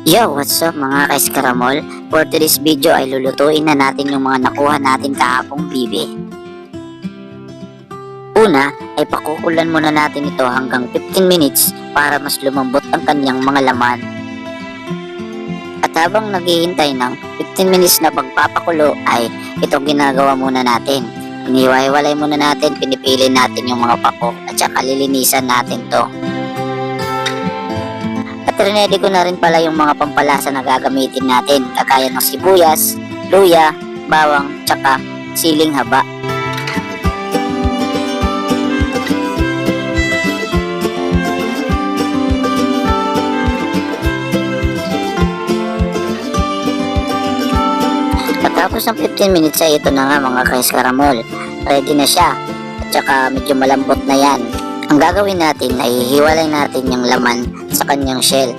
Yo, what's up mga ka-Escaramol? For today's video ay lulutuin na natin yung mga nakuha natin kahapong bibe. Una ay pakukulan muna natin ito hanggang 15 minutes para mas lumambot ang kanyang mga laman. At habang naghihintay ng 15 minutes na pagpapakulo ay itong ginagawa muna natin. Inihiwa-hiwalay muna natin, pinipili natin yung mga pako at saka lilinisan natin to. At rinedi ko na rin pala yung mga pampalasa na gagamitin natin, kagaya ng sibuyas, luya, bawang, tsaka siling haba. Pagkatapos ng 15 minutes ay ito na nga mga ka-Escaramol. Ready na siya at saka medyo malambot na yan. Ang gagawin natin ay hiwalay natin yung laman sa kanyang shell.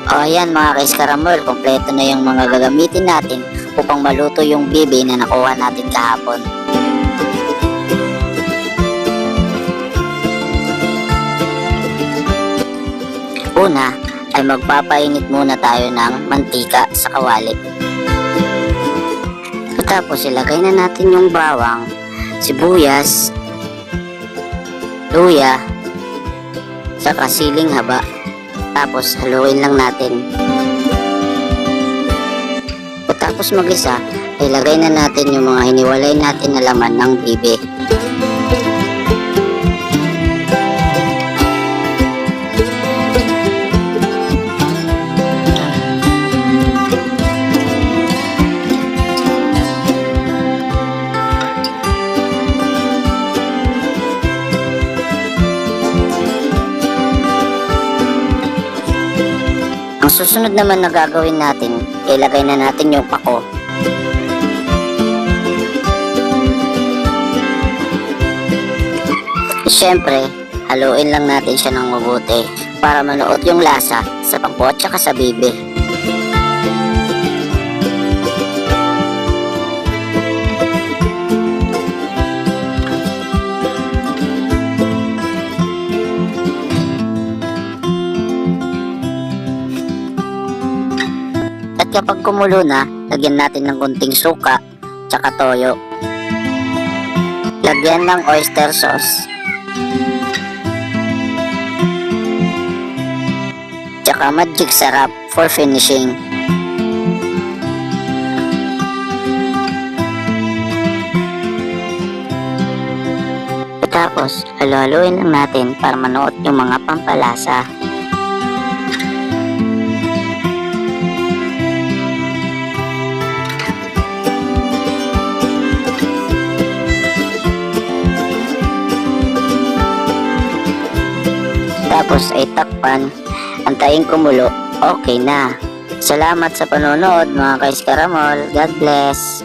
O ayan mga ka-Escaramol, kompleto na yung mga gagamitin natin upang maluto yung bibe na nakuha natin kahapon. Una ay magpapainit muna tayo ng mantika sa kawali. Tapos ilagay na natin yung bawang, sibuyas, luya, saka siling haba. Tapos haluin lang natin. Tapos mag-isa, ilagay na natin yung mga hiniwalay natin na laman ng bibe. Ang susunod naman na gagawin natin, ilagay na natin yung pako. Siyempre, haluin lang natin siya ng mabuti para manuot yung lasa sa pako at saka sa bibe. At kapag kumulo na, lagyan natin ng kunting suka, tsaka toyo. Lagyan ng oyster sauce. Tsaka magic sarap for finishing. Tapos, halo-haloin lang natin para manuot yung mga pampalasa. Tapos ay takpan, antayin kumulo, okay na. Salamat sa panonood mga ka-Escaramol. God bless.